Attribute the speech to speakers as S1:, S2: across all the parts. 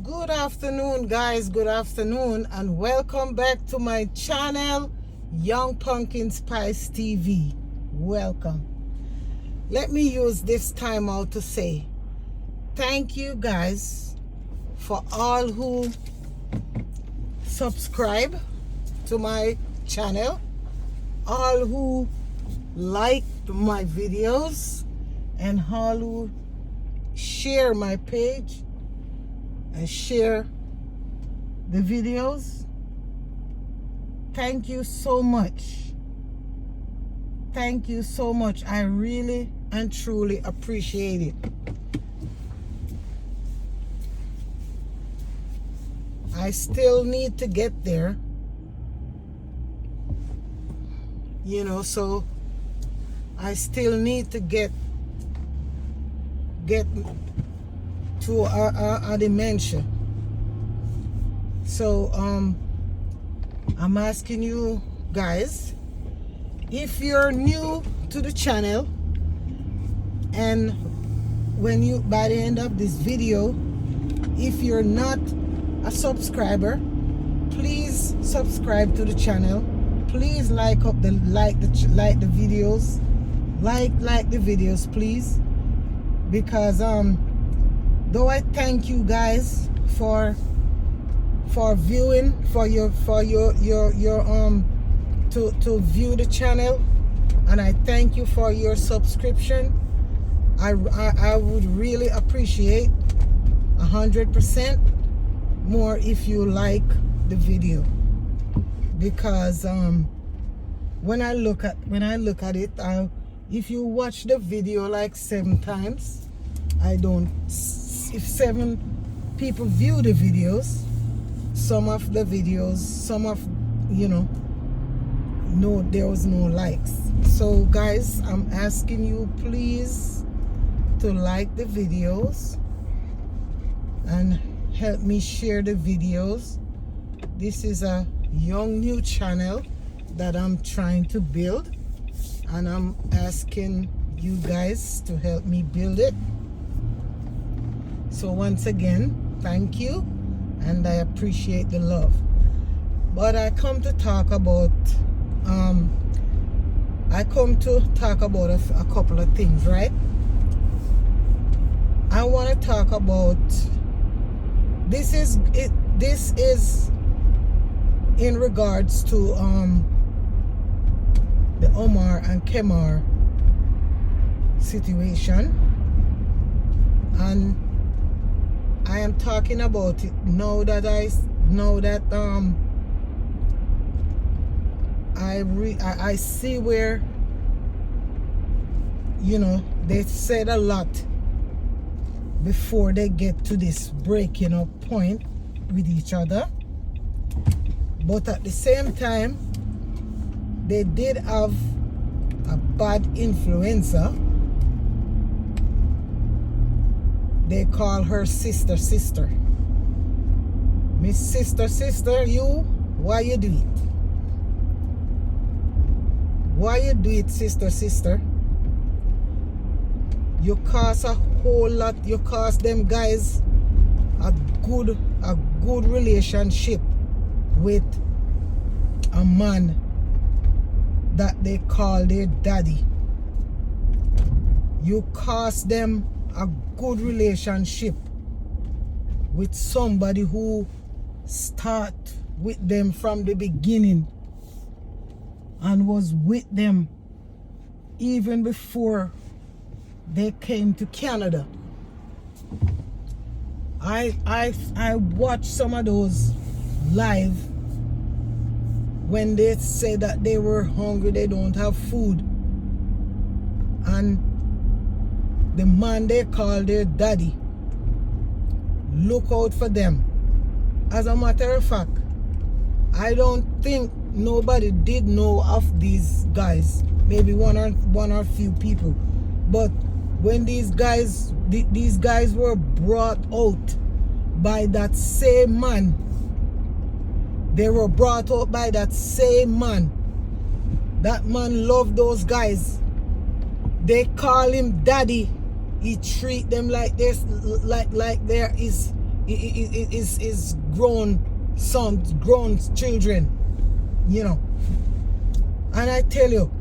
S1: Good afternoon, guys. Good afternoon, and welcome back to my channel, Young Pumpkin Spice TV. Welcome. Let me use this time out to say thank you, guys, for all who subscribe to my channel, all who like my videos, and all who share my page and share the videos. Thank you so much. Thank you so much. I really and truly appreciate it. I still need to get there, so I still need to get to a dimension. So I'm asking you guys, if you're new to the channel, and by the end of this video, if you're not a subscriber, please subscribe to the channel. Please like the videos, like the videos, please, because though I thank you guys for viewing, to view the channel, and I thank you for your subscription. I would really appreciate 100% more if you like the video, because when I look at it, if you watch the video like 7 times, if 7 people view the videos, some of the videos, there was no likes. So guys, I'm asking you please to like the videos and help me share the videos. This is a young new channel that I'm trying to build, and I'm asking you guys to help me build it. So once again, thank you, and I appreciate the love. But I come to talk about a couple of things, right? I want to talk about this is in regards to the Omar and Kemar situation, and I am talking about it now that I see where they said a lot before they get to this breaking up point with each other, but at the same time they did have a bad influencer. They call her sister. Miss sister, you, why you do it? Why you do it, sister? You cause a whole lot. You cause them guys a good relationship with a man that they call their daddy. You cause them a good relationship with somebody who start with them from the beginning and was with them even before they came to Canada. I watched some of those live when they say that they were hungry, they don't have food, and the man they call their daddy look out for them. As a matter of fact, I don't think nobody did know of these guys, maybe one or few people, but when these guys were brought out by that same man, they were brought out by that same man. That man loved those guys. They call him daddy. He treat them like this, like there is his grown sons, grown children, you know. And I tell you,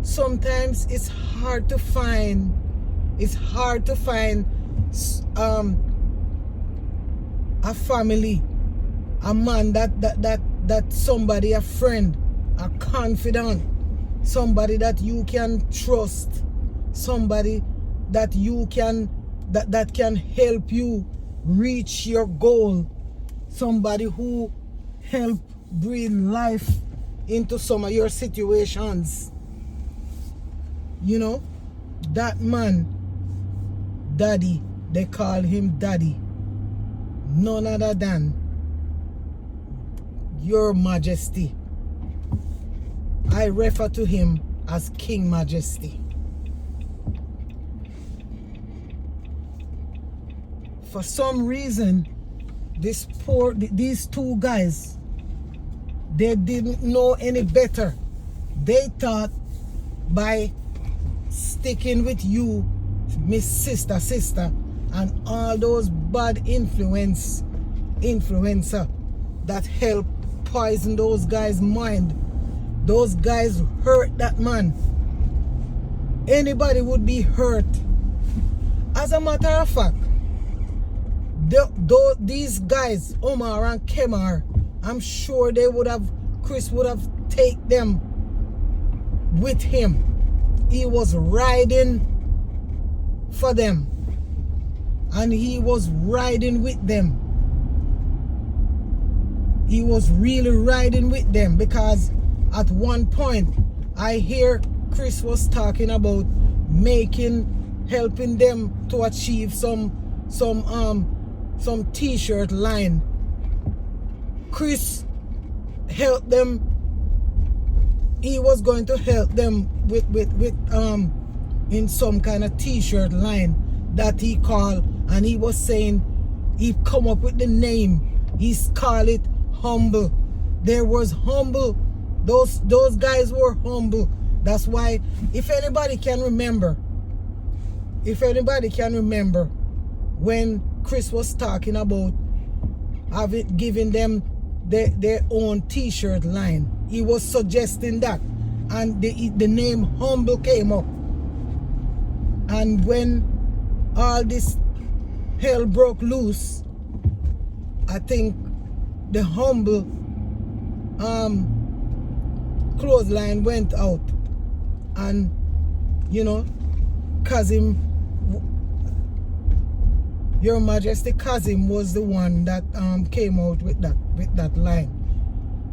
S1: sometimes it's hard to find a family, a man that somebody, a friend, a confidant, somebody that you can trust, somebody that you can that can help you reach your goal, somebody who help breathe life into some of your situations. You know, that man, Daddy, they call him Daddy, none other than Your Majesty. I refer to him as King Majesty. For some reason, these two guys, they didn't know any better. They thought by sticking with you, Miss Sister, and all those bad influencer that help poison those guys' mind. Those guys hurt that man. Anybody would be hurt. As a matter of fact, these guys, Omar and Kemar, I'm sure Chris would have taken them with him. He was riding for them, and he was riding with them. He was really riding with them, because at one point I hear Chris was talking about helping them to achieve some t-shirt line. Chris helped them. He was going to help them with in some kind of t-shirt line that he called, and he was saying he come up with the name. He's called it Humble. There was Humble. Those guys were humble. That's why, if anybody can remember when Chris was talking about giving them their own t-shirt line, he was suggesting that, and the name Humble came up. And when all this hell broke loose, I think the Humble clothesline went out, and you know, Kazim, Your Majesty Kazim, was the one that came out with that line.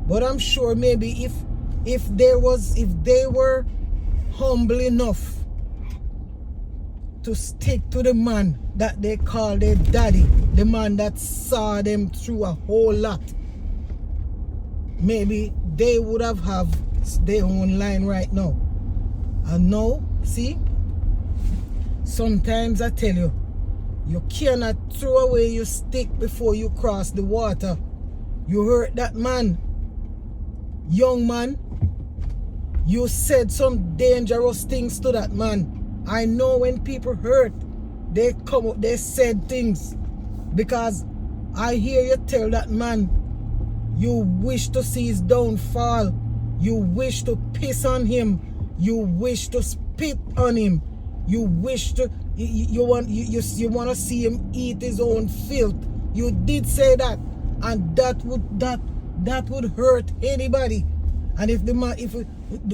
S1: But I'm sure maybe if they were humble enough to stick to the man that they call their daddy, the man that saw them through a whole lot, maybe they would have their own line right now. And now, see, sometimes I tell you, you cannot throw away your stick before you cross the water. You hurt that man, young man. You said some dangerous things to that man. I know when people hurt, they come up, they said things, because I hear you tell that man you wish to see his downfall, you wish to piss on him, you wish to spit on him, you wish to you want to see him eat his own filth. You did say that, and that would hurt anybody. And if the man,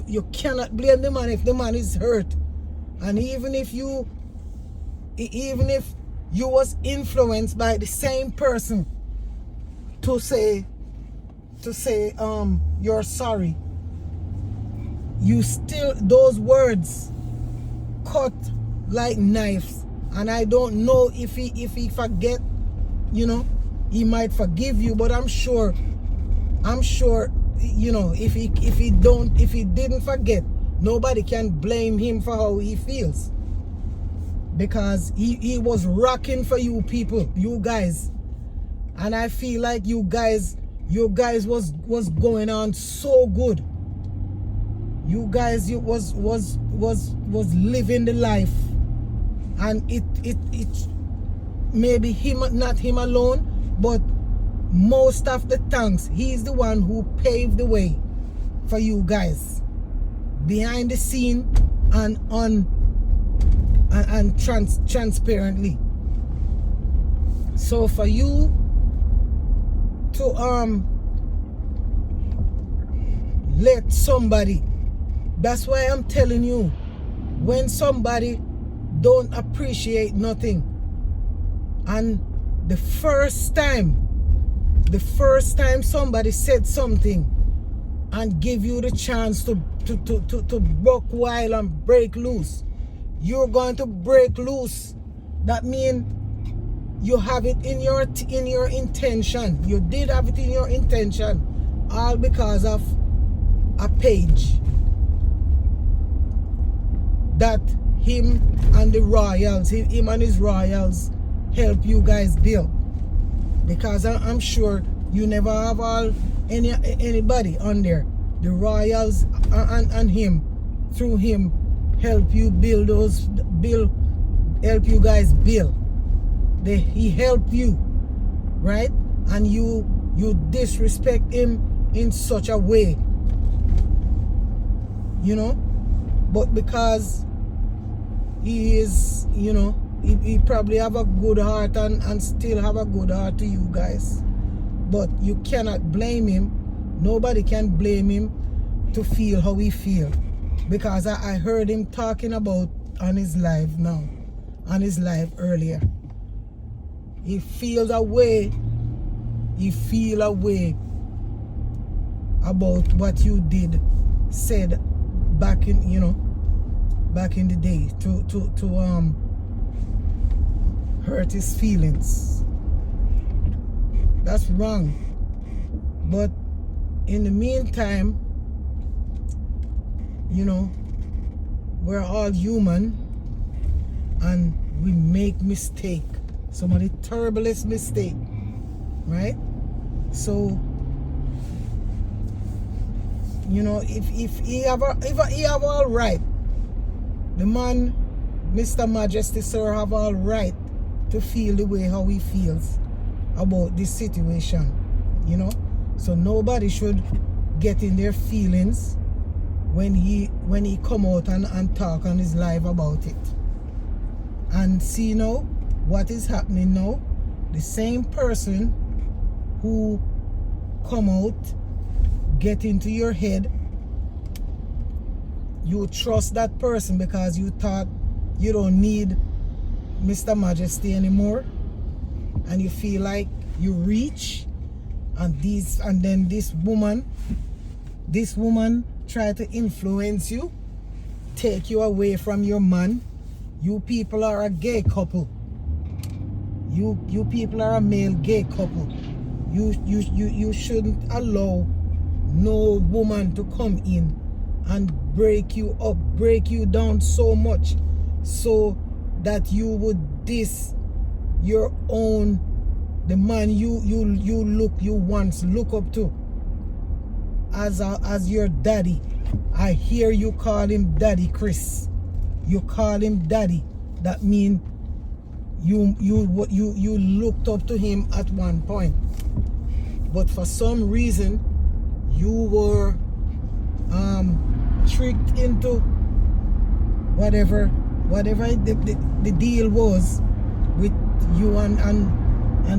S1: you cannot blame the man if the man is hurt. And even if you was influenced by the same person to say you're sorry, you still, those words cut like knives. And I don't know if he forget, you know, he might forgive you, but I'm sure, you know, if he didn't forget, nobody can blame him for how he feels, because he was rocking for you people, you guys. And I feel like you guys was going on so good. You guys was living the life, and maybe him, not him alone, but most of the thanks, he's the one who paved the way for you guys behind the scene and transparently. So for you to let somebody, that's why I'm telling you, when somebody don't appreciate nothing, and the first time somebody said something and give you the chance to buck wild and break loose, you're going to break loose. That means you have it in your intention. You did have it in your intention, all because of a page that him and the royals, him and his royals help you guys build. Because I'm sure you never have anybody on there. The royals and him, through him, help you help you guys build. He helped you, right? And you disrespect him in such a way, you know. But because he is, you know, he probably have a good heart and still have a good heart to you guys. But you cannot blame him. Nobody can blame him to feel how he feel. Because I heard him talking about on his live now, on his live earlier. He feels a way. He feel a way about what you said back in, you know, back in the day to hurt his feelings. That's wrong. But in the meantime, you know, we're all human and we make mistake. Some of the terriblest mistake, right? So, you know, if he have all right, the man, Mr. Majesty Sir, have all right to feel the way how he feels about this situation, you know. So nobody should get in their feelings when he come out and talk on his live about it. And see now what is happening now. The same person who come out, get into your head, you trust that person because you thought you don't need Mr. Majesty anymore, and you feel like you reach, and then this woman try to influence you, take you away from your man. You people are a gay couple. You people are a male gay couple. You shouldn't allow no woman to come in and break you up, break you down so much so that you would diss your own, the man you once look up to as your daddy. I hear you call him Daddy Chris. You call him daddy. That means you looked up to him at one point, but for some reason you were tricked into whatever the deal was with you and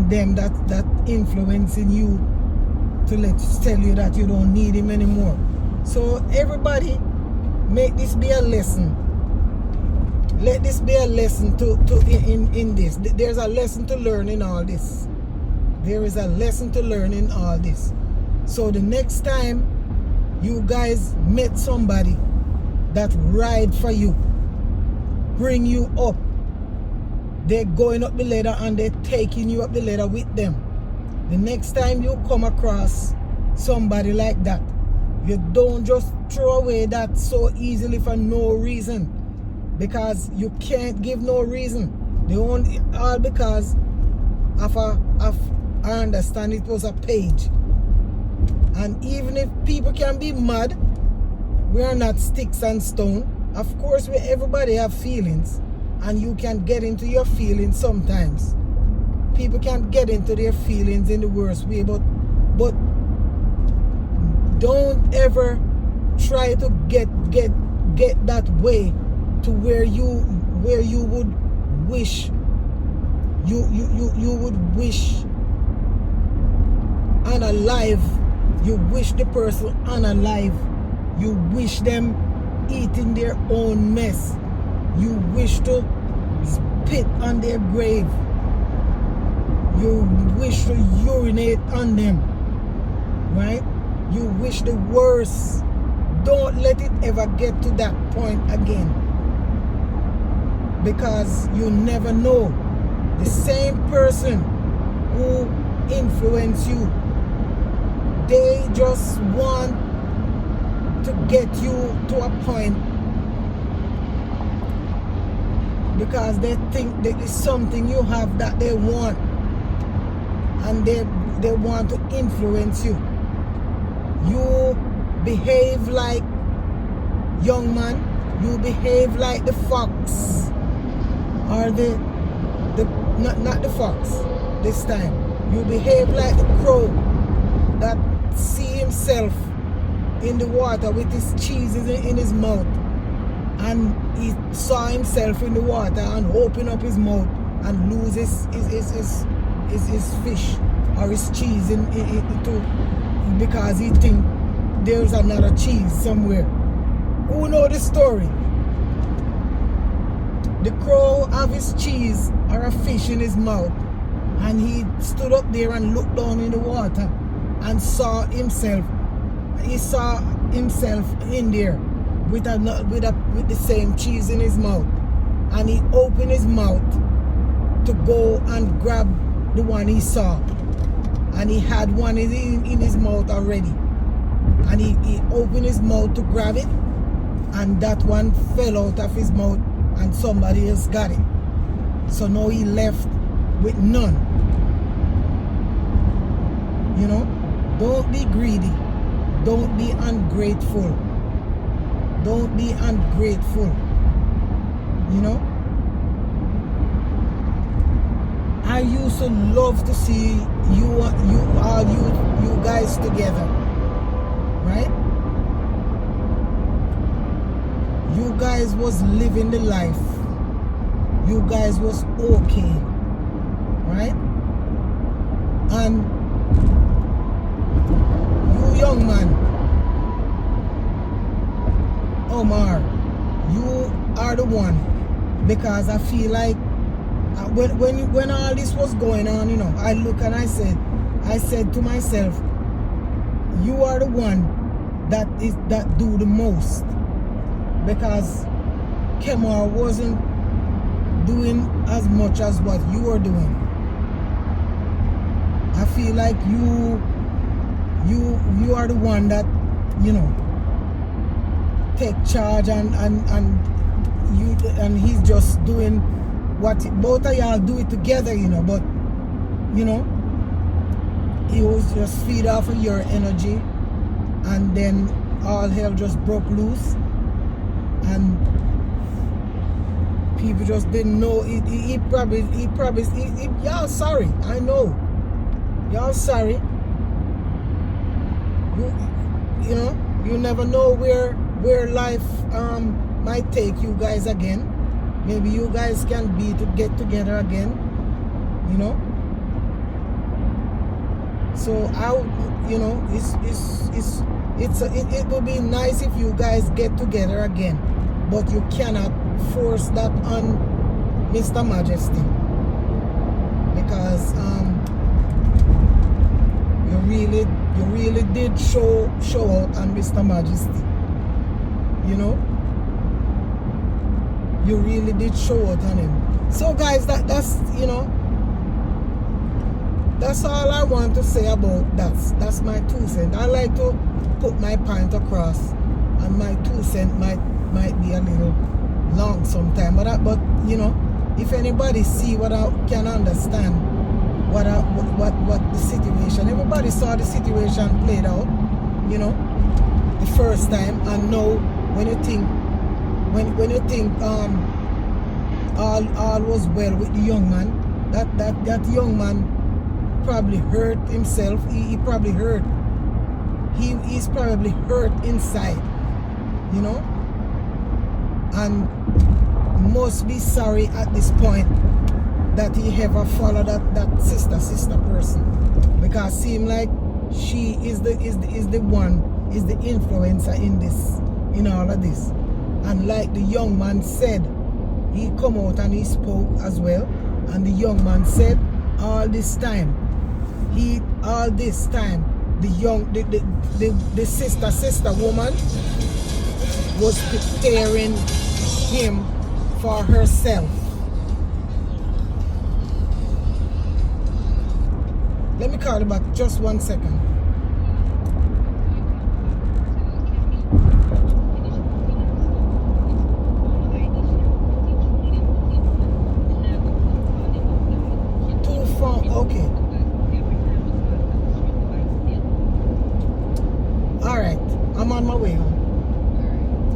S1: them that influencing you to tell you that you don't need him anymore. So everybody, make this be a lesson. Let this be a lesson in this. There's a lesson to learn in all this. There is a lesson to learn in all this. So the next time you guys met somebody that ride for you, bring you up, they're going up the ladder and they're taking you up the ladder with them. The next time you come across somebody like that, you don't just throw away that so easily for no reason, because you can't give no reason. They only all because of I understand it was a page. And even if people can be mad, we are not sticks and stone. Of course, everybody have feelings, and you can get into your feelings sometimes. people can get into their feelings in the worst way, but don't ever try to get that way to where you would wish you would wish unalive. You wish the person unalive. You wish them eating their own mess. You wish to spit on their grave. You wish to urinate on them, right? You wish the worst. Don't let it ever get to that point again, because you never know. The same person who influence you, they just want to get you to a point because they think there is something you have that they want, and they want to influence you. You behave like young man, you behave like the fox, or not the fox this time. You behave like the crow that see himself in the water with his cheese in his mouth, and he saw himself in the water and open up his mouth and lose his fish or his cheese because he think there's another cheese somewhere. Who know the story? The crow have his cheese or a fish in his mouth, and he stood up there and looked down in the water and saw himself. He saw himself in there with the same cheese in his mouth, and he opened his mouth to go and grab the one he saw, and he had one in his mouth already, and he opened his mouth to grab it, and that one fell out of his mouth and somebody else got it. So now he left with none. You know, don't be greedy. Don't be ungrateful. Don't be ungrateful. You know, I used to love to see you guys together, right? You guys was living the life. You guys was okay, right? And you young man, Omar, you are the one, because I feel like when all this was going on, you know, I look and I said to myself, you are the one that do the most, because Kemar wasn't doing as much as what you are doing. I feel like you are the one that, you know, take charge, and he's just doing what both of y'all do it together, you know, but you know, he was just feed off of your energy, and then all hell just broke loose, and people just didn't know. He probably y'all sorry, I know y'all sorry. You know, you never know where life might take you guys again. Maybe you guys can get together again, you know. So you know, it would be nice if you guys get together again, but you cannot force that on Mr. Majesty, because you really did show out on Mr. Majesty, you know. You really did show out on him. So guys, that's you know, that's all I want to say about that. That's my 2 cents. I like to put my point across, and my 2 cents might be a little long sometime, but you know, if anybody see what I can understand, what the situation, everybody saw the situation played out, you know, the first time, and now when you think all was well with the young man, that young man probably hurt himself. He probably hurt. He's probably hurt inside, you know, and must be sorry at this point that he ever followed that sister person, because seem like she is the influencer in all of this. And like the young man said, he come out and he spoke as well, and the young man said all this time the sister woman was preparing him for herself. Let me call you back just 1 second. Too far, okay. Alright, I'm on my way home.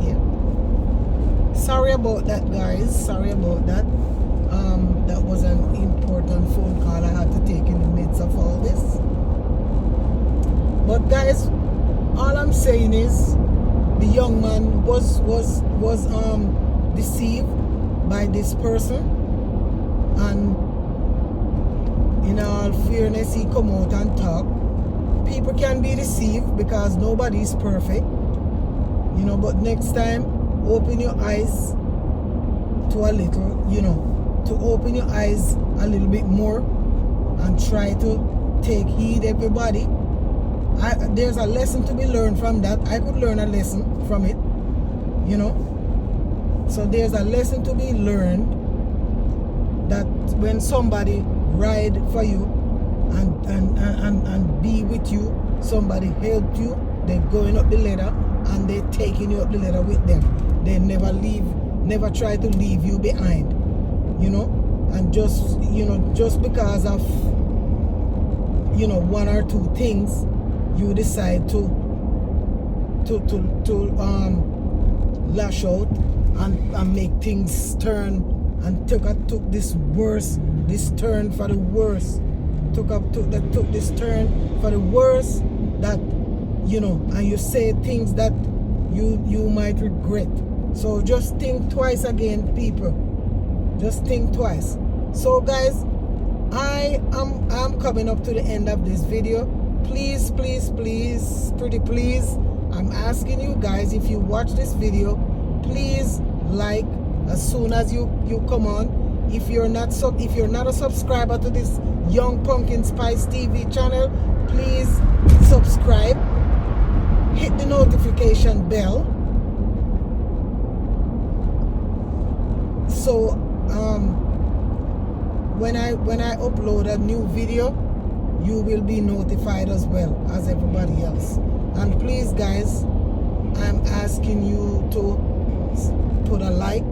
S1: Yeah. Sorry about that, guys. Sorry about that. That was an important phone call I had to take in the midst of all this. But guys, all I'm saying is the young man was deceived by this person, and in all fairness, he come out and talk. People can be deceived because nobody is perfect, you know, but next time open your eyes to a little, you know, to open your eyes a little bit more and try to take heed, everybody. There's a lesson to be learned from that. I could learn a lesson from it, you know. So there's a lesson to be learned, that when somebody ride for you and be with you, somebody helped you, they're going up the ladder and they're taking you up the ladder with them. They never try to leave you behind, you know. And just, you know, just because of, you know, one or two things, you decide to lash out and make things turn, and took this turn for the worse. Took this turn for the worse, that, you know, and you say things that you might regret. So just think twice again, people. Just think twice. So guys, I'm coming up to the end of this video. Please, pretty please, I'm asking you guys, if you watch this video, please like as soon as you come on. If you're not a subscriber to this Young Pumpkin Spice TV channel, please subscribe, hit the notification bell, so when I upload a new video, you will be notified as well as everybody else. And please guys, I'm asking you to put a like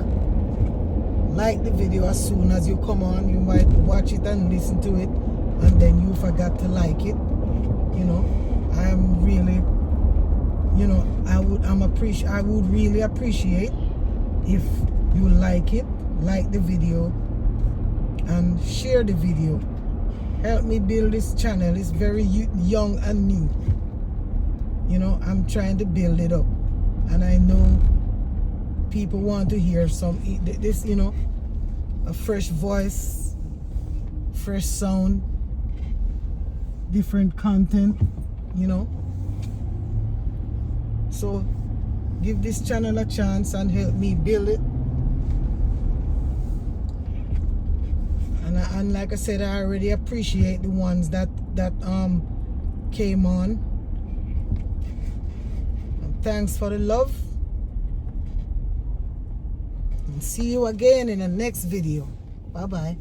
S1: the video as soon as you come on. You might watch it and listen to it, and then you forgot to like it, you know. I'm really, you know, I would really appreciate if you like the video and share the video. Help me build this channel. It's very young and new, you know. I'm trying to build it up, and I know people want to hear this, you know, a fresh voice, fresh sound, different content, you know. So give this channel a chance and help me build it. And like I said, I already appreciate the ones that came on. And thanks for the love. And see you again in the next video. Bye bye.